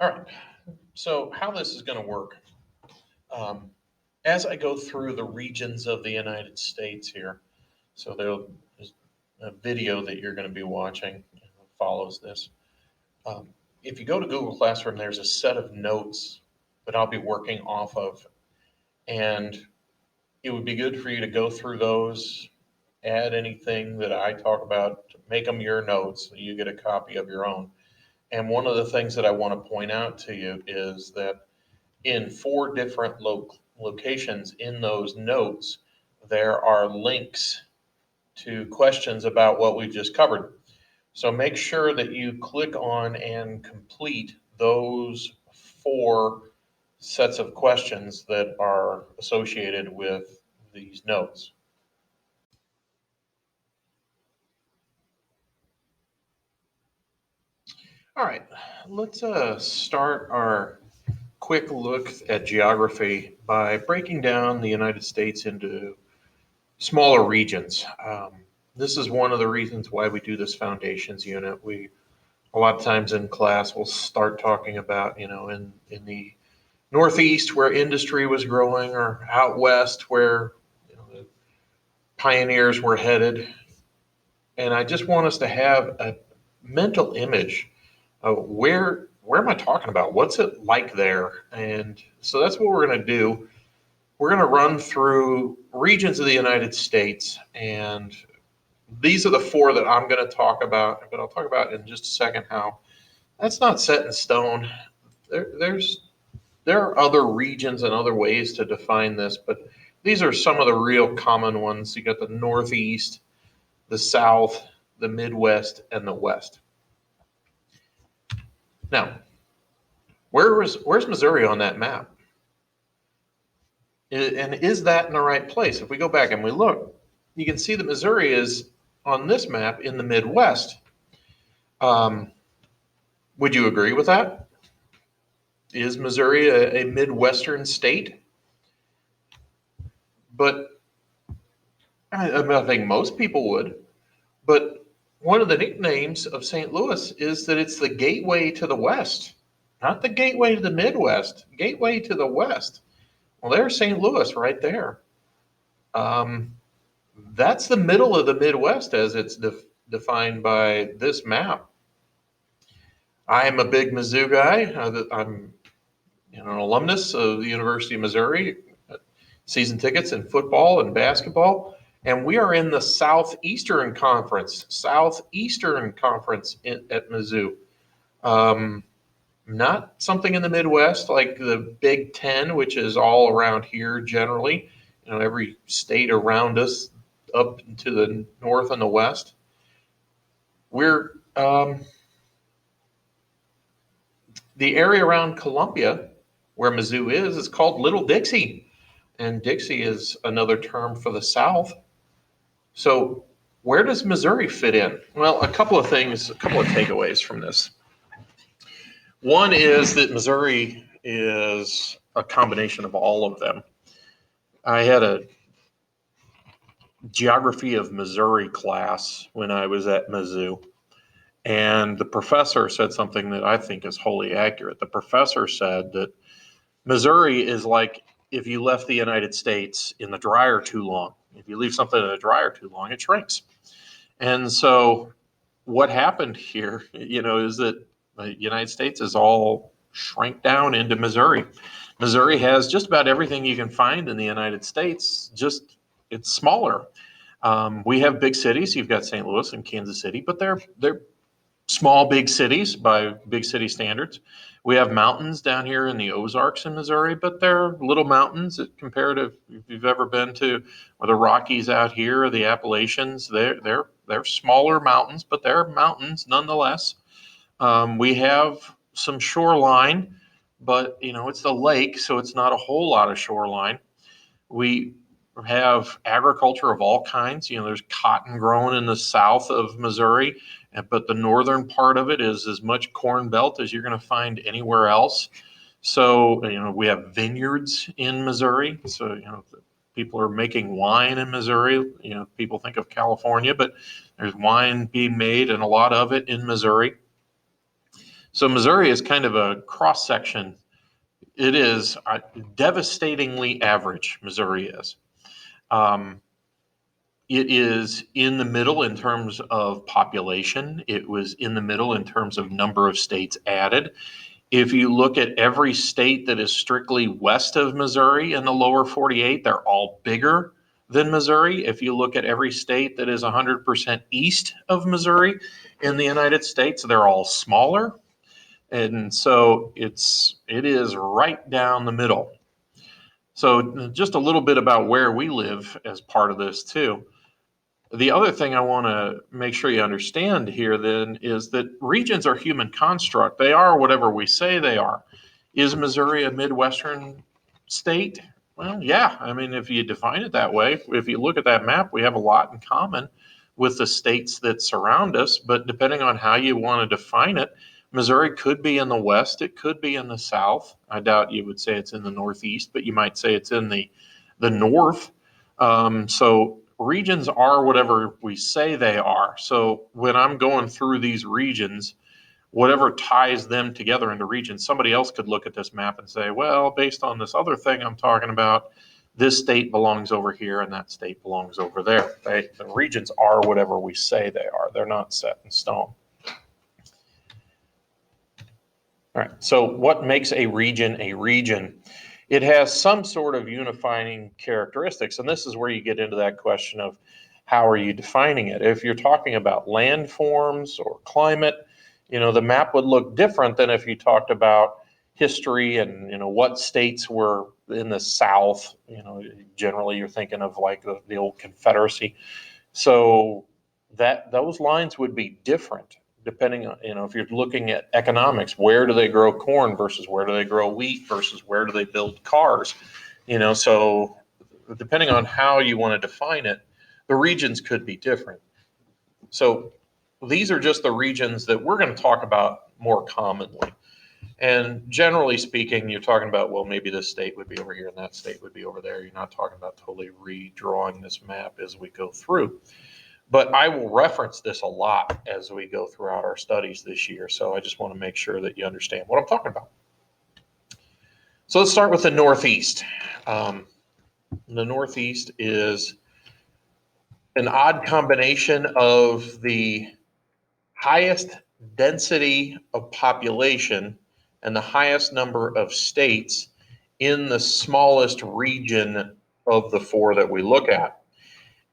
All right. So how this is going to work, um, as I go through the regions of the United States here, so there's a video that you're going to be watching follows this. Um, if you go to Google Classroom, there's a set of notes that I'll be working off of, and it would be good for you to go through those, add anything that I talk about, make them your notes so you get a copy of your own. And one of the things that I want to point out to you is that in four different locations in those notes, there are links to questions about what we've just covered. So make sure that you click on and complete those four sets of questions that are associated with these notes. All right, let's start our quick look at geography by breaking down the United States into smaller regions. This is one of the reasons why we do this foundations unit. We a lot of times in class we'll start talking about, in the Northeast where industry was growing, or out west where the pioneers were headed. And I just want us to have a mental image of where am I talking about? What's it like there? And so that's what we're going to do. We're going to run through regions of the United States, and these are the four that I'm going to talk about, but I'll talk about in just a second how that's not set in stone. There are other regions and other ways to define this, but these are some of the real common ones. You got the Northeast, the South, the Midwest, and the West. Now, where's Missouri on that map? And is that in the right place? If we go back and we look, you can see that Missouri is on this map in the Midwest. Would you agree with that? Is Missouri a Midwestern state? But I think most people would. But one of the nicknames of St. Louis is that it's the gateway to the West, not the gateway to the Midwest, gateway to the West. Well, there's St. Louis right there. That's the middle of the Midwest as it's defined by this map. I am a big Mizzou guy. I'm an alumnus of the University of Missouri, season tickets in football and basketball. And we are in the Southeastern Conference at Mizzou. Not something in the Midwest like the Big Ten, which is all around here generally. Every state around us up to the north and the west. We're the area around Columbia, where Mizzou is called Little Dixie. And Dixie is another term for the South. So where does Missouri fit in? Well, a couple of takeaways from this. One is that Missouri is a combination of all of them. I had a geography of Missouri class when I was at Mizzou, and the professor said something that I think is wholly accurate. The professor said that Missouri is like if you left the United States in the dryer too long. If you leave something in the dryer too long, it shrinks. And so what happened here, is that the United States is all shrank down into Missouri. Missouri has just about everything you can find in the United States, just it's smaller. We have big cities. You've got St. Louis and Kansas City, but they're small, big cities by big city standards. We have mountains down here in the Ozarks in Missouri, but they're little mountains compared to if you've ever been to the Rockies out here or the Appalachians. They're smaller mountains, but they're mountains nonetheless. We have some shoreline, but it's the lake, so it's not a whole lot of shoreline. We have agriculture of all kinds. There's cotton grown in the south of Missouri, but the northern part of it is as much corn belt as you're going to find anywhere else. So, we have vineyards in Missouri. So, people are making wine in Missouri. People think of California, but there's wine being made and a lot of it in Missouri. So Missouri is kind of a cross section. It is devastatingly average. Missouri is. Um, it is in the middle in terms of population. It was in the middle in terms of number of states added. If you look at every state that is strictly west of Missouri in the lower 48, they're all bigger than Missouri. If you look at every state that is 100% east of Missouri in the United States, they're all smaller. And so it is right down the middle. So just a little bit about where we live as part of this too. The other thing I want to make sure you understand here then is that regions are human construct. They are whatever we say they are. Is Missouri a Midwestern state? Well, yeah. I mean, if you define it that way, if you look at that map, we have a lot in common with the states that surround us. But depending on how you want to define it, Missouri could be in the West, it could be in the South. I doubt you would say it's in the Northeast, but you might say it's in the North. So regions are whatever we say they are. So when I'm going through these regions, whatever ties them together into regions, somebody else could look at this map and say, well, based on this other thing I'm talking about, this state belongs over here and that state belongs over there. The regions are whatever we say they are. They're not set in stone. All right, so what makes a region a region? It has some sort of unifying characteristics, and this is where you get into that question of how are you defining it? If you're talking about landforms or climate, the map would look different than if you talked about history and, what states were in the South. Generally you're thinking of like the old Confederacy. So those lines would be different depending on, if you're looking at economics, where do they grow corn versus where do they grow wheat versus where do they build cars? So depending on how you want to define it, the regions could be different. So these are just the regions that we're going to talk about more commonly. And generally speaking, you're talking about, well, maybe this state would be over here and that state would be over there. You're not talking about totally redrawing this map as we go through. But I will reference this a lot as we go throughout our studies this year. So I just want to make sure that you understand what I'm talking about. So let's start with the Northeast. The Northeast is an odd combination of the highest density of population and the highest number of states in the smallest region of the four that we look at.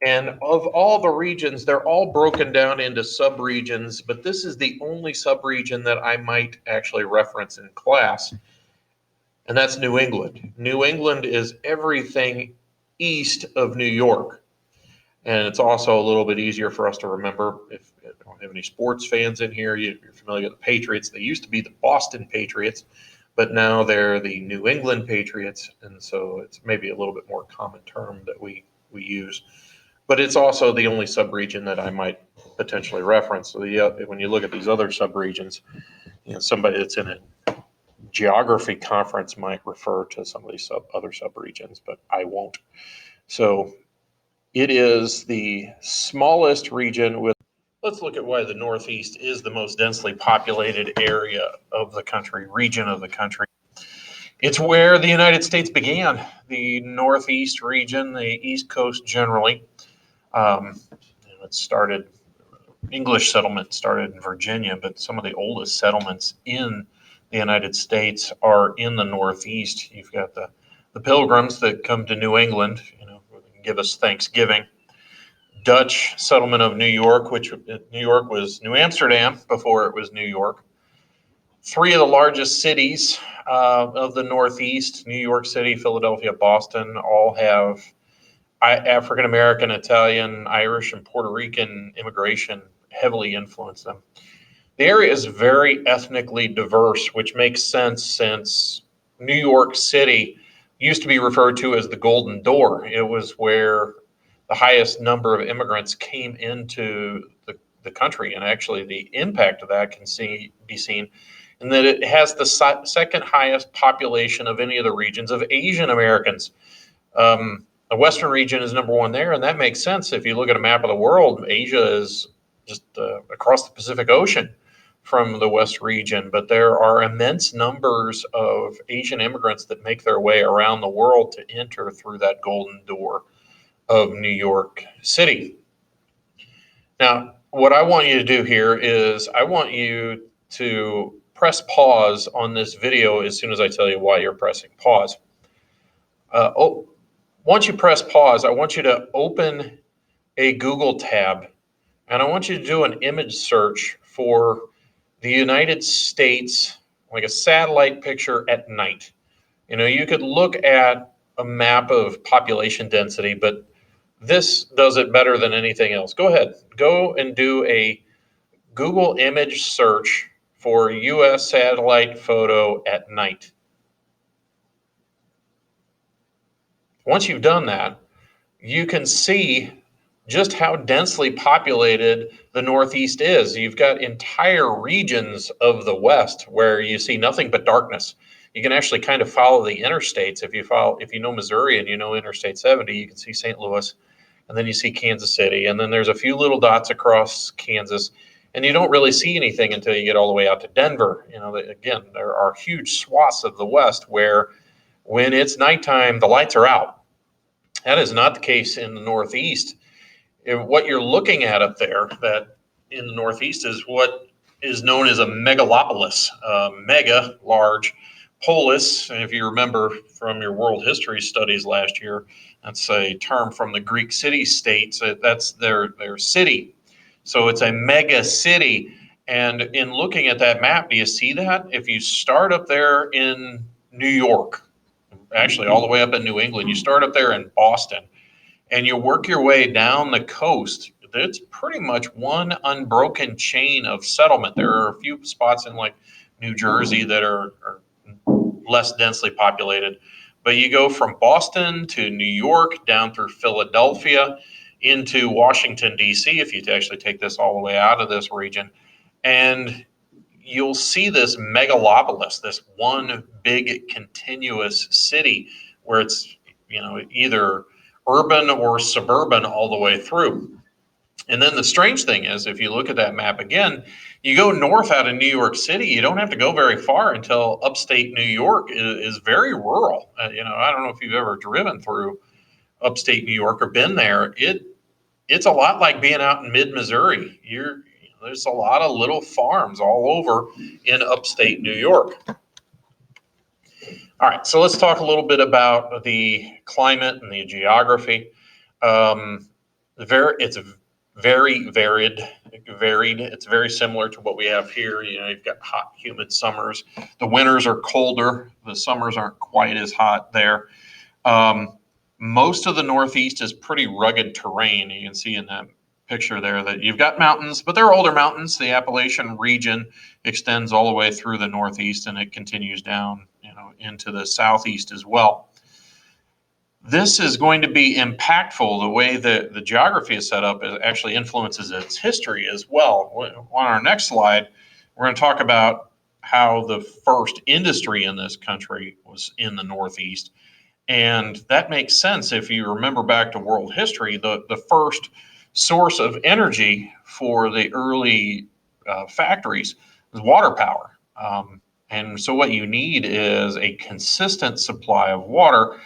And of all the regions, they're all broken down into subregions, but this is the only subregion that I might actually reference in class, and that's New England. New England is everything east of New York. And it's also a little bit easier for us to remember. If I don't have any sports fans in here, you're familiar with the Patriots. They used to be the Boston Patriots, but now they're the New England Patriots. And so it's maybe a little bit more common term that we use. But it's also the only subregion that I might potentially reference. So when you look at these other subregions, somebody that's in a geography conference might refer to some of these other subregions, but I won't. So it is the smallest region with. Let's look at why the Northeast is the most densely populated area of the country, region of the country. It's where the United States began. The Northeast region, the East Coast generally. It started, English settlement started in Virginia, but some of the oldest settlements in the United States are in the Northeast. You've got the Pilgrims that come to New England, give us Thanksgiving. Dutch settlement of New York, which New York was New Amsterdam before it was New York. Three of the largest cities of the Northeast, New York City, Philadelphia, Boston, all have African American, Italian, Irish, and Puerto Rican immigration heavily influenced them. The area is very ethnically diverse, which makes sense since New York City used to be referred to as the Golden Door. It was where the highest number of immigrants came into the country, and actually the impact of that can be seen in that it has the second highest population of any of the regions of Asian Americans. The Western region is number one there, and that makes sense. If you look at a map of the world, Asia is just across the Pacific Ocean from the West region, but there are immense numbers of Asian immigrants that make their way around the world to enter through that golden door of New York City. Now, what I want you to do here is I want you to press pause on this video as soon as I tell you why you're pressing pause. Once you press pause, I want you to open a Google tab, and I want you to do an image search for the United States, like a satellite picture at night. You could look at a map of population density, but this does it better than anything else. Go ahead, go and do a Google image search for US satellite photo at night. Once you've done that, you can see just how densely populated the Northeast is. You've got entire regions of the West where you see nothing but darkness. You can actually kind of follow the interstates. If you know Missouri and you know Interstate 70, you can see St. Louis, and then you see Kansas City, and then there's a few little dots across Kansas, and you don't really see anything until you get all the way out to Denver. Again, there are huge swaths of the West where when it's nighttime, the lights are out. That is not the case in the Northeast. What you're looking at up there, that in the Northeast, is what is known as a megalopolis. Mega, large, polis, and if you remember from your world history studies last year, that's a term from the Greek city-states. That's their city. So it's a mega city. And in looking at that map, do you see that? If you start up there in New York, actually all the way up in New England, you start up there in Boston, and you work your way down the coast, it's pretty much one unbroken chain of settlement. There are a few spots in like New Jersey that are less densely populated, but you go from Boston to New York, down through Philadelphia, into Washington, D.C., if you actually take this all the way out of this region, and you'll see this megalopolis, this one big continuous city where it's either urban or suburban all the way through. And then the strange thing is, if you look at that map again, you go north out of New York City, you don't have to go very far until upstate New York is very rural. I don't know if you've ever driven through upstate New York or been there. It's a lot like being out in mid-Missouri. There's a lot of little farms all over in upstate New York. All right, so let's talk a little bit about the climate and the geography. It's very varied. It's very similar to what we have here. You've got hot, humid summers. The winters are colder. The summers aren't quite as hot there. Most of the Northeast is pretty rugged terrain. You can see in that picture there that you've got mountains, but they're older mountains. The Appalachian region extends all the way through the Northeast, and it continues down, into the Southeast as well. This is going to be impactful. The way that the geography is set up, it actually influences its history as well. On our next slide, we're going to talk about how the first industry in this country was in the Northeast. And that makes sense if you remember back to world history. The first source of energy for the early factories was water power. And so what you need is a consistent supply of water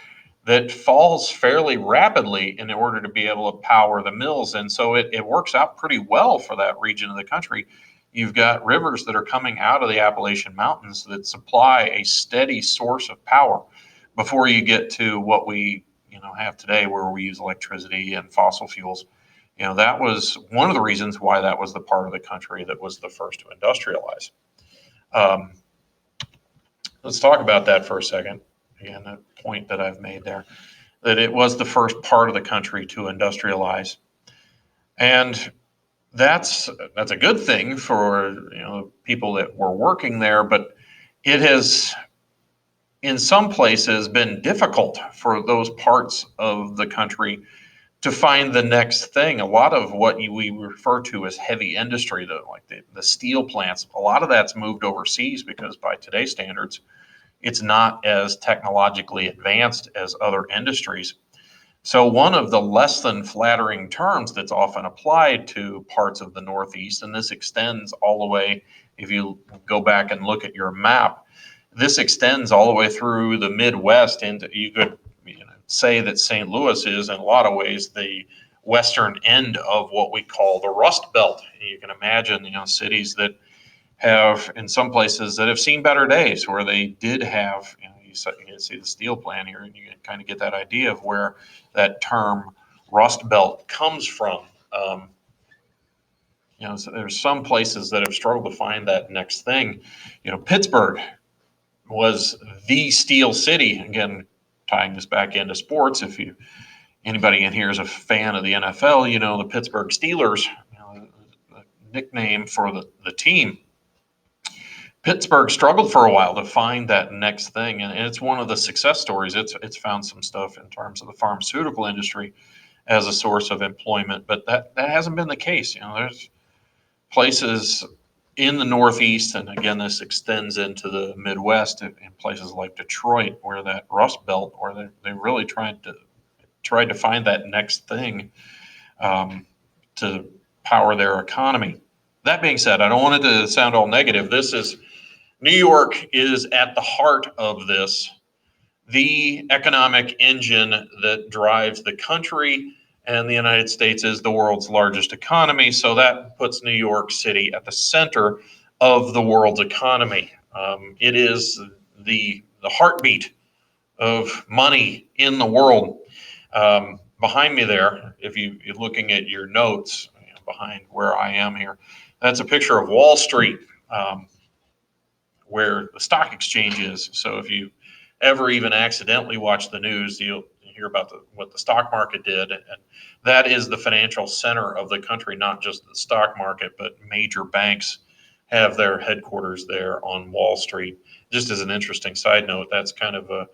that falls fairly rapidly in order to be able to power the mills. And so it works out pretty well for that region of the country. You've got rivers that are coming out of the Appalachian Mountains that supply a steady source of power before you get to what we have today, where we use electricity and fossil fuels. That was one of the reasons why that was the part of the country that was the first to industrialize. Let's talk about that for a second. Again, a point that I've made there, that it was the first part of the country to industrialize. And that's a good thing for people that were working there, but it has in some places been difficult for those parts of the country to find the next thing. A lot of what we refer to as heavy industry, like the steel plants, a lot of that's moved overseas because by today's standards, it's not as technologically advanced as other industries. So one of the less than flattering terms that's often applied to parts of the Northeast, and this extends all the way if you go back and look at your map, this extends all the way through the Midwest. And you could say that St. Louis is, in a lot of ways, the western end of what we call the Rust Belt. And you can imagine, cities that have, in some places, that have seen better days, where they did have, you can see the steel plant here, and you can kind of get that idea of where that term Rust Belt comes from. So there's some places that have struggled to find that next thing. Pittsburgh was the steel city. Again, tying this back into sports, if anybody in here is a fan of the NFL, the Pittsburgh Steelers, the nickname for the team. Pittsburgh struggled for a while to find that next thing, and it's one of the success stories. It's found some stuff in terms of the pharmaceutical industry as a source of employment, but that hasn't been the case. There's places in the Northeast, and again, this extends into the Midwest in places like Detroit, where that Rust Belt, where they really tried to find that next thing to power their economy. That being said, I don't want it to sound all negative. New York is at the heart of this, the economic engine that drives the country, and the United States is the world's largest economy. So that puts New York City at the center of the world's economy. It is the heartbeat of money in the world. Behind me there, if you're looking at your notes behind where I am here, that's a picture of Wall Street, where the stock exchange is. So if you ever even accidentally watch the news, you'll hear about what the stock market did. And that is the financial center of the country, not just the stock market, but major banks have their headquarters there on Wall Street. Just as an interesting side note, that's kind of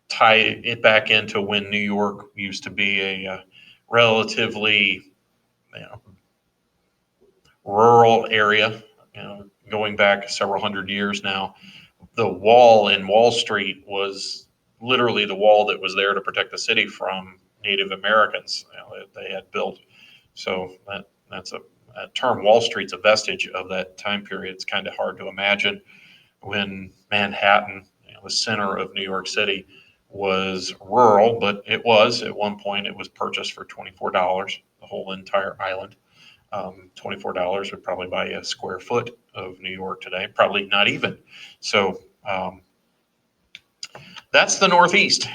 tie it back into when New York used to be a relatively rural area, going back several hundred years now. The wall in Wall Street was literally the wall that was there to protect the city from Native Americans that they had built. So that's a term. Wall Street's a vestige of that time period. It's kind of hard to imagine when Manhattan, the center of New York City, was rural, but it was at one point. It was purchased for $24, the whole entire island. $24 would probably buy a square foot of New York today, probably not even. So that's the Northeast.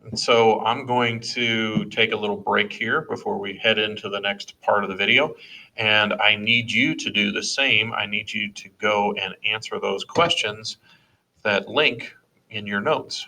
And so I'm going to take a little break here before we head into the next part of the video. And I need you to do the same. I need you to go and answer those questions that link in your notes.